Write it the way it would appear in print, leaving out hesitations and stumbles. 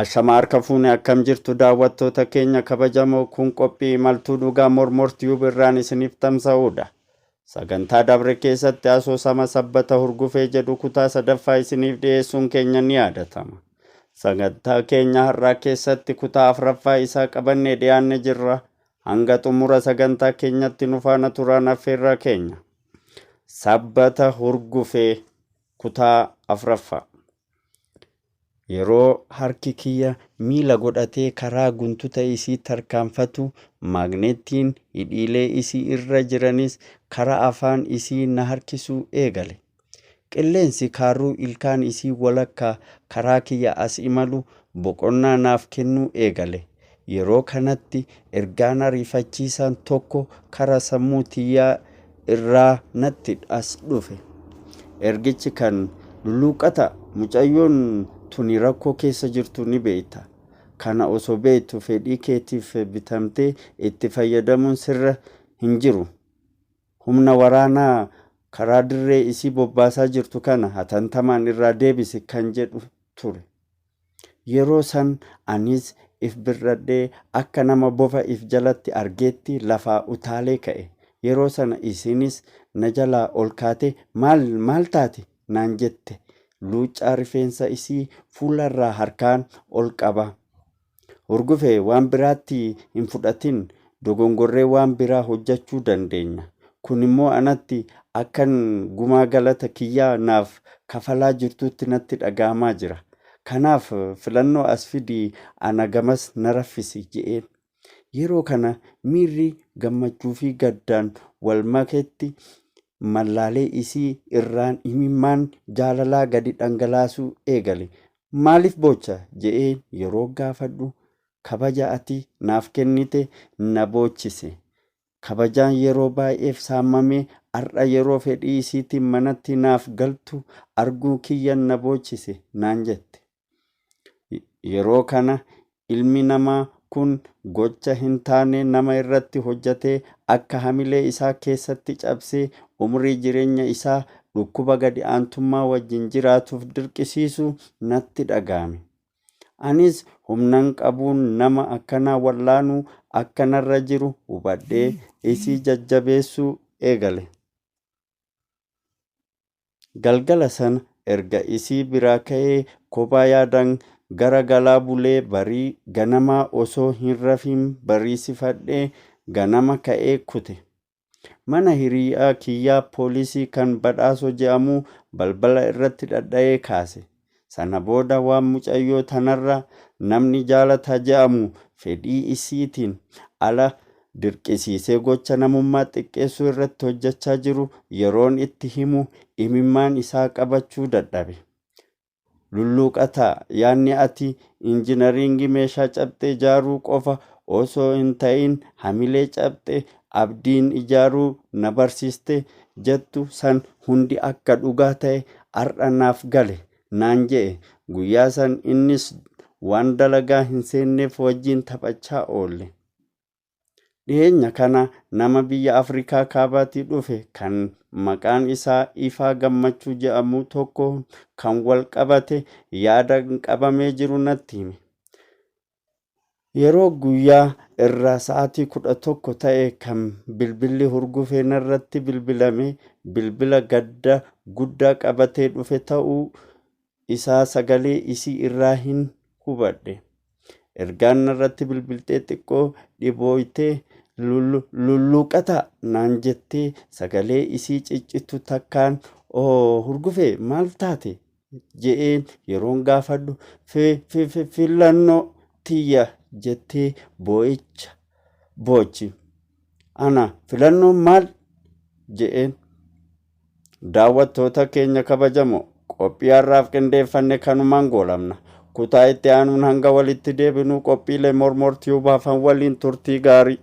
Ashama harka fuune akkam jirtu daawwattoota keenya kabajamoo, kun qophii imaltuu dhugaa mormortii birraan isiniif tamsa'uudha. Sagantaa dabre keessatti asoosama sabbata hurgufee jedhu kutaa sadaffaa isiniif dhiyeessuun keenya ni yaadatama. Sagantaa keenya har'aa keessatti kutaa afuraffaa isaa qabannee dhiyaanne jirra. Hanga xumura sagantaa keenyatti nu faana turaan affeerraa keenya. Sabbaata hurgufee kutaa afuraffaa. Yeroo harki kiyya miila godhatee karaa guntuta isii tarkaanfatu, maagneetiin hidhiilee isii irra jiranis karaa afaan isii na harkisuu eegale. Qilleensi kaaruu ilkaan isii walakkaa karaa kiyya as imalu boqonnaa naaf kennuu eegale. Yeroo kanatti ergaan ariifachiisaan tokko karaa sammuu tiyyaa irraa natti as dhufe. Ergichi kan luluqata mucayyoon tuni rakkoo keessa jirtu ni beekta. Kana osoo beektu fedhii keetiif bitamtee itti fayyadamuun sirra hin jiru. Humna waraanaa karaa dirree isii bobbaasaa jirtu kana hatantamaan irraa deebisi kan jedhu ture. Yeroo san anis if birradhee akka nama bofa if jalatti argeetti lafaa utaalee ka'e. Yeroo sana isinis na jalaa ol kaatee maal taate naan jette. Luuccaa rifeensa isii fuularraa harkaan ol qaba. Hurgufee waan biraatti hin fudhatin, dogongorree waan biraa hojjechuu dandeenya. Kun immoo anatti akkan gumaa galata kiyyaa naaf kafalaa jirtutti natti dhaga'amaa jira. Kanaaf filannoo as fidii ana gamas na raffisi je'een. Yeroo kana miirri gammachuu fi gaddaan wal maketti mallaalee isii irraan imimmaan jaalalaa gadi dhangalaasuu eegale. Maaliif bocha je'een yeroo gaafadhu kabaja ati naaf kennite na bochise. Kabajaan yeroo baay'eef saamamee har'a yeroo fedhii isiitiin manatti naaf galtu arguu kiyyan na bochise naan jette. Yeroo kana ilmi namaa kun gocha hin taane nama irratti hojjetee akka hamilee isaa keessatti cabsee umrii jireenya isaa dhukkuba gadi aantummaa wajjin jiraatuuf dirqisiisu natti dhaga'ame. Anis humnan qabuun nama akkanaa wallaanuu akkanarra jiru hubadhee isii jajjabeessuu eegale. Galgala sana erga isii biraa ka'ee kophaa yaadaan gara galaa bulee barii ganamaa osoo hin rafin bariisifadhee ganama ka'ee kute. Mana hiriyaa kiyyaa poolisii kan badhaasoo je'amu balbala irratti dhadha'ee kaase. Sana booda waan mucayyoo tanarra namni jaalataa je'amu fedhii isiitiin ala dirqisiisee gocha namummaa xiqqeessuu irratti hojjechaa jiru yeroon itti himu imimmaan isaa qabachuu dadhabe. Lulluqataa yaanni ati injinariingii meeshaa cabxee ijaaruu qofa osoo hin ta'in hamilee cabxee abdiin ijaaruu na barsiiste jettu san hundi akka dhugaa ta'e har'a naaf gale naan je'e. Guyyaa san innis waan dalagaa hin seenneef wajjin taphachaa oolle. Dhiyeenya kana nama biyya Afrikaa kaabaatii dhufe kan maqaan isaa Ifaa Gammachuu jedhamu tokko kan wal qabate yaada qabamee jiru natti hime. Yeroo guyyaa irraa sa'aatii 11 ta'e kan bilbilli hurgufee narratti bilbilame bilbila gadda guddaa qabatee dhufe ta'uu isaa sagalee isii irraa hin hubadhe. Ergaan narratti bilbiltee xiqqoo dhibooytee lulluqataa naan jettee sagalee isii ciccitu takkaan hurgufee maal taate je'een yeroon gaafadhu filannoo tiyya jettee boochi. Ana filannoo maal je'een. Daawwattoota keenya kabajamoo, qophii har'aaf qindeeffanne kanumaan goolabna. Kutaa itti aanuun hanga walitti deebinuu qophiilee mormortii hubaafan waliin turtii gaarii.